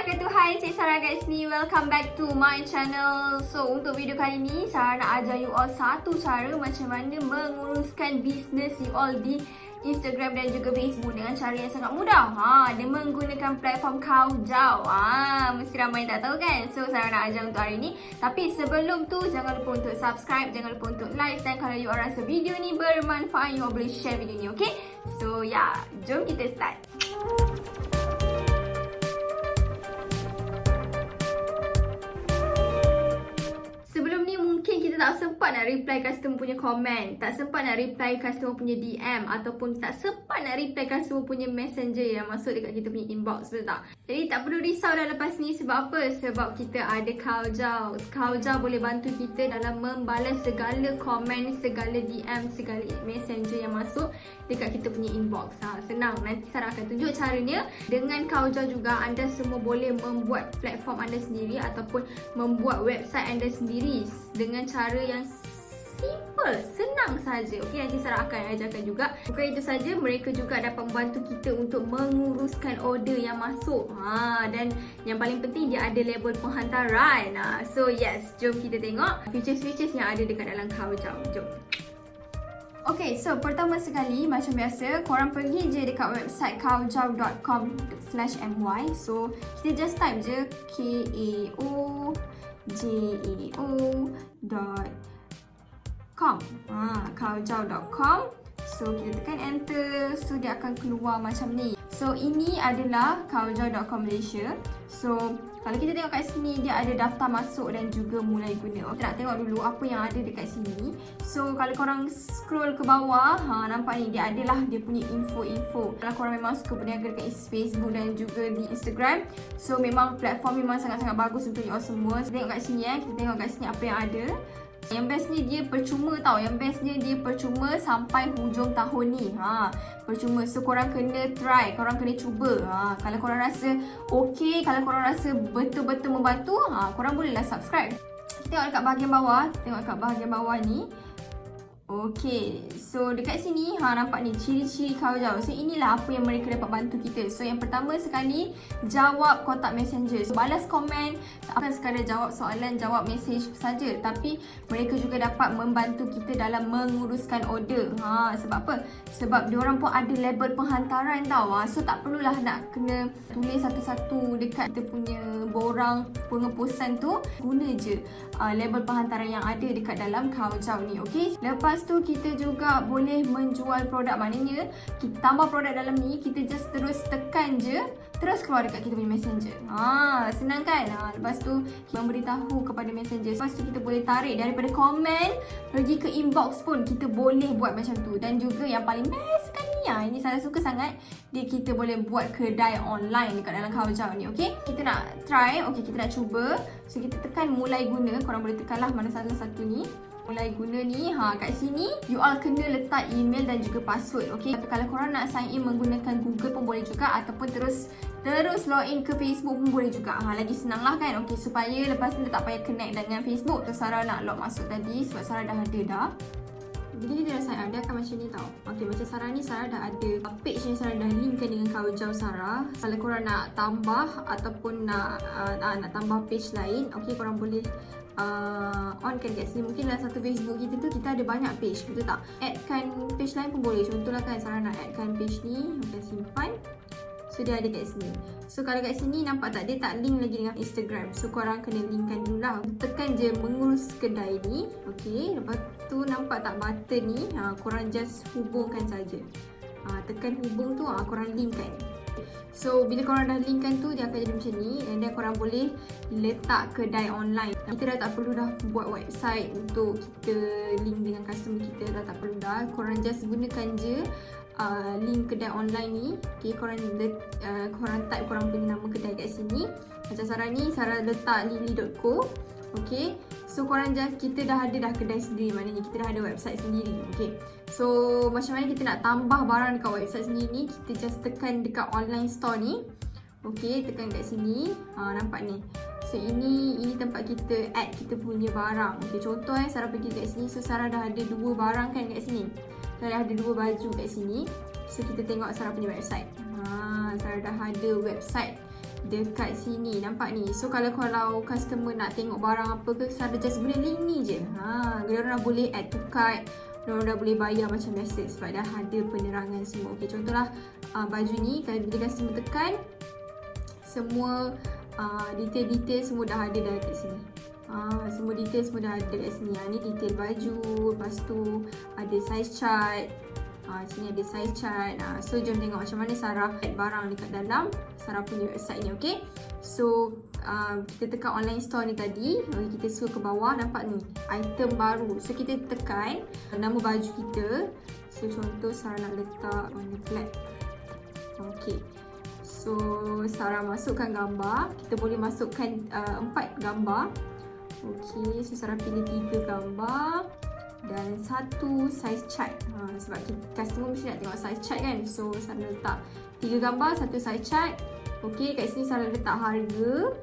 wabarakatuh. Hai, Cik Sarah kat sini. Welcome back to my channel. So, untuk video kali ni, Sarah nak ajar you all satu cara macam mana menguruskan business you all di Instagram dan juga Facebook dengan cara yang sangat mudah. Dia menggunakan platform Kaojao. Mesti ramai tak tahu kan? So, Sarah nak ajar untuk hari ni. Tapi sebelum tu, jangan lupa untuk subscribe, jangan lupa untuk like, dan kalau you all rasa video ni bermanfaat, you all boleh share video ni, okay? So, jom kita start. Sebelum ni mungkin kita tak sempat nak reply customer punya komen, tak sempat nak reply customer punya DM, ataupun tak sempat nak reply customer punya messenger yang masuk dekat kita punya inbox, betul tak? Jadi tak perlu risau dah lepas ni. Sebab apa? Sebab kita ada Kaojao. Kaojao boleh bantu kita dalam membalas segala komen, segala DM, segala messenger yang masuk dekat kita punya inbox. Senang, nanti Sarah akan tunjuk caranya. Dengan Kaojao juga anda semua boleh membuat platform anda sendiri ataupun membuat website anda sendiri dengan cara yang simple, senang saja. Okey, nanti Sarah akan ajarkan juga. Bukan itu saja, mereka juga dapat membantu kita untuk menguruskan order yang masuk. Dan yang paling penting dia ada label penghantaran. So yes, jom kita tengok features-features yang ada dekat dalam Kaojao. Jom. Okay, so pertama sekali macam biasa, korang pergi je dekat website kaojao.com/my. So kita just type je kaojao.com, kaojao.com. So kita tekan enter, so dia akan keluar macam ni. So ini adalah kaojao.com Malaysia. So kalau kita tengok kat sini, dia ada daftar masuk dan juga mulai guna. Kita nak tengok dulu apa yang ada dekat sini. So kalau korang scroll ke bawah, nampak ni dia adalah dia punya info-info. Kalau korang memang suka berniaga dekat Facebook dan juga di Instagram, so memang platform memang sangat-sangat bagus untuk you all semua. So, tengok kat sini kita tengok kat sini apa yang ada. Yang bestnya dia percuma tau. Yang bestnya dia percuma sampai hujung tahun ni. Percuma. So korang kena try, korang kena cuba. Kalau korang rasa okey, kalau korang rasa betul-betul membantu, korang bolehlah subscribe. Tengok dekat bahagian bawah, tengok dekat bahagian bawah ni. Okey, so dekat sini nampak ni ciri-ciri Kaojao. So inilah apa yang mereka dapat bantu kita. So yang pertama sekali, jawab kontak messenger. So balas komen, bukan sekadar jawab soalan, jawab mesej saja, tapi mereka juga dapat membantu kita dalam menguruskan order. Sebab apa? Sebab diorang pun ada label penghantaran tau. So tak perlulah nak kena tulis satu-satu dekat kita punya borang pengeposan tu. Guna je label penghantaran yang ada dekat dalam Kaojao ni, okey? Lepas tu kita juga boleh menjual produk. Maknanya kita tambah produk dalam ni, kita just terus tekan je, terus keluar dekat kita punya messenger. Senang kan? Lepas tu kita memberitahu kepada messenger. Lepas tu kita boleh tarik daripada komen pergi ke inbox pun kita boleh buat macam tu. Dan juga yang paling best sekali, ini saya suka sangat, dia kita boleh buat kedai online dekat dalam Kaojao ni, okey? Kita nak try, okey, kita nak cuba. So kita tekan mulai guna. Korang boleh tekanlah mana salah satu ni. Mulai guna ni, kat sini you all kena letak email dan juga password, okey? Tapi kalau korang nak sign in menggunakan Google pun boleh juga, ataupun terus login ke Facebook pun boleh juga. Lagi senang lah kan, okey? Supaya lepas ni tak payah connect dengan Facebook. So Sarah nak log masuk tadi sebab Sarah dah ada dah. Jadi dia dah sign up, dia akan macam ni tau. Okey, macam Sarah ni, Sarah dah ada page yang Sarah dah linkkan dengan Kaojao Sarah. Kalau korang nak tambah ataupun nak tambah page lain, okey, korang boleh on kan kat sini. Mungkin dalam satu Facebook kita tu kita ada banyak page, betul tak? Addkan page lain pun boleh. Contohlah kan Sarah nak addkan page ni, kita simpan. So dia ada kat sini. So kalau kat sini nampak tak, dia tak link lagi dengan Instagram. So korang kena linkkan dulu lah. Tekan je mengurus kedai ni, okey. Lepas tu nampak tak button ni, korang just hubungkan saja. Tekan hubung tu, korang linkkan. So bila korang dah linkkan tu, dia akan jadi macam ni. And then korang boleh letak kedai online. Kita dah tak perlu dah buat website untuk kita link dengan customer kita. Dah tak perlu dah. Korang just gunakan je link kedai online ni. Okay, korang type korang punya nama kedai kat sini. Macam Sarah ni, Sarah letak lily.co. Okay, so korang kita dah ada dah kedai sendiri. Maknanya kita dah ada website sendiri. Okay, so macam mana kita nak tambah barang dekat website sendiri ni? Kita just tekan dekat online store ni. Okay, tekan kat sini. Nampak ni. So ini tempat kita add kita punya barang. Okay, contoh Sarah pergi kat sini. So Sarah dah ada 2 barang kan kat sini. Sarah ada 2 baju kat sini. So kita tengok Sarah punya website. Sarah dah ada website dekat sini. Nampak ni. So kalau customer nak tengok barang apa ke, Sarah just guna link ni je. Diorang dah boleh add to cart, diorang dah boleh bayar macam biasa sebab dah ada penerangan semua. Okay, contohlah baju ni, kalau bila customer tekan, semua detail-detail semua dah ada dah kat sini. Semua detail semua dah ada kat sini. Ni detail baju, lepas tu ada size chart. Sini ada size chart. So jom tengok macam mana Sarah add barang dekat dalam Sarah punya website ni. Okay, so kita tekan online store ni tadi. Kita scroll ke bawah, nampak ni item baru. So kita tekan nama baju kita. So contoh Sarah nak letak warna black. Okay, so Sarah masukkan gambar. Kita boleh masukkan 4 gambar. Okay, so Sarah pilih 3 gambar dan 1 size chart. Sebab customer mesti nak tengok size chart kan. So Sarah letak 3 gambar, 1 size chart. Okay, kat sini Sarah letak harga.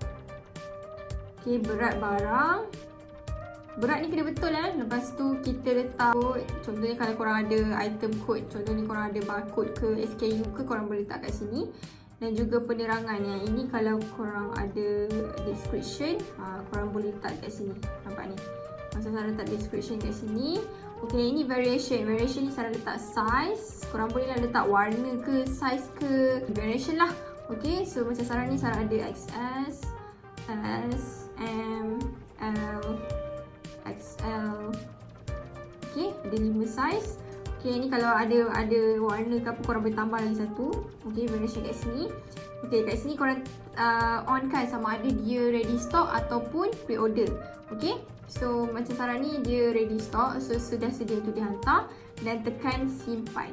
Okay, berat barang. Berat ni kena betul lah. Lepas tu kita letak kod. Contohnya kalau korang ada item code, contohnya korang ada barcode ke SKU ke, korang boleh letak kat sini. Dan juga penerangan. Yang ini kalau korang ada description, korang boleh letak kat sini. Nampak ni. Masa Sarah letak description kat sini. Okay, ini variation. Variation ni Sarah letak size. Korang boleh lah letak warna ke, size ke, variation lah. Okay, so macam Sarah ni, Sarah ada XS, S, M, L, XL. Okay, ada 5 size. Okay, ni kalau ada warna ke apa, korang boleh tambah lagi satu. Okay, variation kat sini. Okay, kat sini korang on kan sama ada dia ready stock ataupun pre-order. Okay, so macam Sarah ni dia ready stock, so sudah sedia untuk dihantar, dan tekan simpan.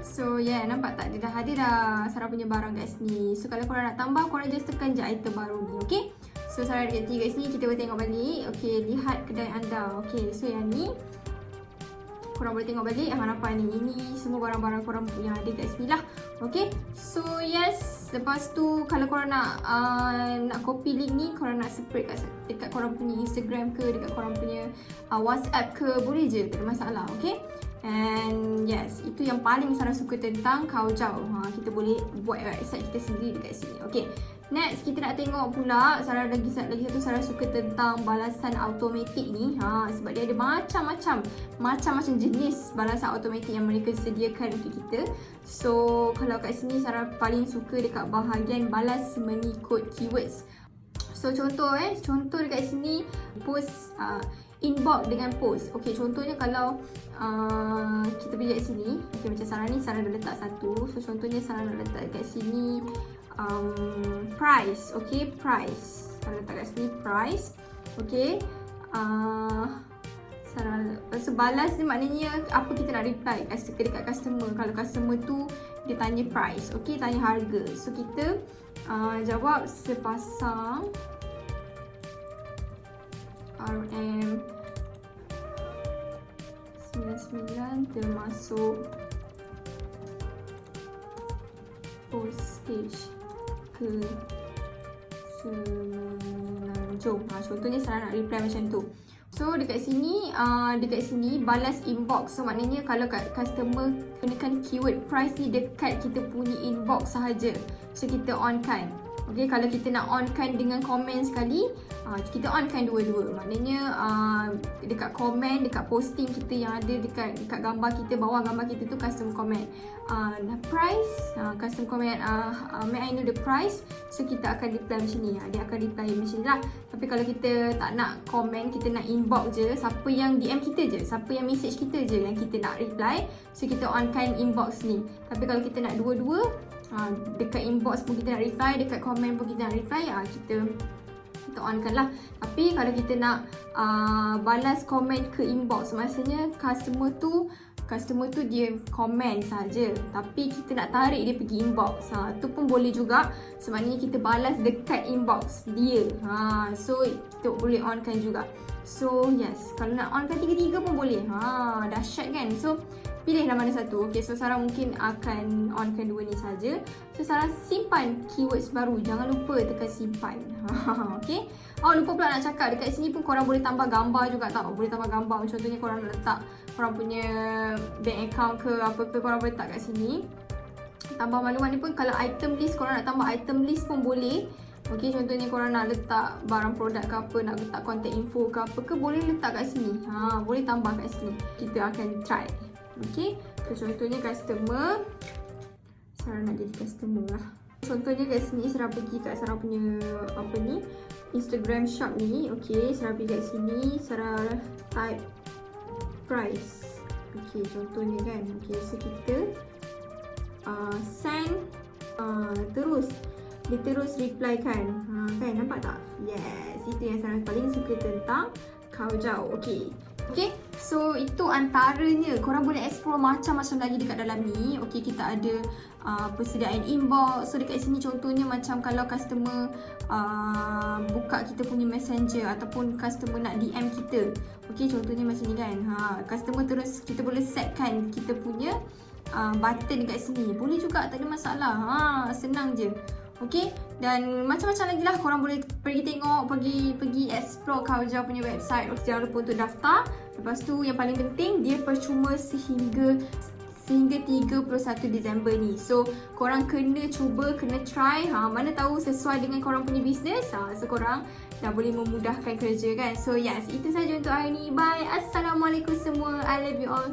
So nampak tak, dia dah ada dah Sarah punya barang kat sini. So kalau korang nak tambah, korang just tekan je item baru ni. Okay, so Sarah ada kat sini, kita boleh tengok balik. Okay, lihat kedai anda. Okay, so yang ni korang boleh tengok balik harapan ni. Ini semua barang-barang korang yang ada kat sini lah. Okay, so yes. Lepas tu kalau korang nak copy link ni, korang nak spread dekat korang punya Instagram ke, dekat korang punya WhatsApp ke, boleh je, tak ada masalah. Okay, and yes, itu yang paling Sarah suka tentang Kaojao. Kita boleh buat website kita sendiri dekat sini. Okay, next kita nak tengok pula Sarah lagi satu Sarah suka tentang balasan automatik ni. Sebab dia ada macam-macam jenis balasan automatik yang mereka sediakan untuk kita. So kalau kat sini Sarah paling suka dekat bahagian balas mengikut keywords. So contoh dekat sini post inbox dengan post. Okay, contohnya kalau kita pergi kat sini. Okay, macam Sarah ni, Sarah dah letak satu. So contohnya Sarah nak letak kat sini price. Okay, price. Sarah letak kat sini price. Okay, Sarah lepas balas ni maknanya apa kita nak reply dekat customer. Kalau customer tu dia tanya price, okay, tanya harga. So kita jawab sepasang RM 99 termasuk postage ke Semenanjung. Contohnya Sarah nak reply macam tu. So dekat sini balas inbox. So maknanya kalau customer gunakan keyword price ni dekat kita punya inbox sahaja, so kita on kan. Okay, kalau kita nak on kan dengan komen sekali, kita on kan dua-dua. Maknanya dekat komen, dekat posting kita yang ada dekat gambar kita, bawah gambar kita tu custom comment price, custom comment may I know the price. So kita akan reply macam ni. Dia akan reply macam ni lah. Tapi kalau kita tak nak komen, kita nak inbox je, siapa yang DM kita je, siapa yang message kita je yang kita nak reply, so kita on kan inbox ni. Tapi kalau kita nak dua-dua, dekat inbox pun kita nak reply, dekat komen pun kita nak reply, kita on kan lah. Tapi kalau kita nak balas komen ke inbox, maksudnya customer tu dia komen saja, tapi kita nak tarik dia pergi inbox, tu pun boleh juga. Sebenarnya kita balas dekat inbox dia. So kita boleh on kan juga. So yes, kalau nak on kan tiga-tiga pun boleh. Dahsyat kan. So pilihlah mana satu. Okay, so Sarah mungkin akan on kan dua ni saja. So Sarah simpan keywords baru. Jangan lupa tekan simpan. Okay. Lupa pula nak cakap, dekat sini pun korang boleh tambah gambar juga tau. Boleh tambah gambar. Contohnya korang nak letak korang punya bank account ke apa ke, korang boleh letak kat sini. tambah maklumat ni pun kalau item list, korang nak tambah item list pun boleh. Okey, contohnya korang nak letak barang produk ke apa, nak letak contact info ke apa ke, boleh letak kat sini. Boleh tambah kat sini. Kita akan try. Okey, so contohnya customer, Sarah nak jadi customer lah. Contohnya kat sini Sarah pergi kat Sarah punya apa ni, Instagram shop ni. Okey, Sarah pergi kat sini, Sarah type price. Okey, contohnya kan. Okey, so kita send, terus dia terus reply kan. Kan, nampak tak? Yes, itu yang Sarah paling suka tentang Kaojao. Okey. Okey, so itu antaranya. Korang boleh explore macam-macam lagi dekat dalam ni. Okey, kita ada persediaan inbox. So dekat sini contohnya macam kalau customer buka kita punya messenger ataupun customer nak DM kita. Okey, contohnya macam ni kan. Customer terus kita boleh setkan kita punya button dekat sini. Boleh juga, tak ada masalah. Senang je. Okey, dan macam-macam lagi lah. Korang boleh pergi tengok, pergi explore Kaojao punya website. Jangan lupa untuk daftar. Lepas tu yang paling penting, dia percuma sehingga 31 Disember ni. So korang kena cuba, kena try. Mana tahu sesuai dengan korang punya bisnes. So korang dah boleh memudahkan kerja kan. So yes, itu saja untuk hari ni. Bye. Assalamualaikum semua. I love you all.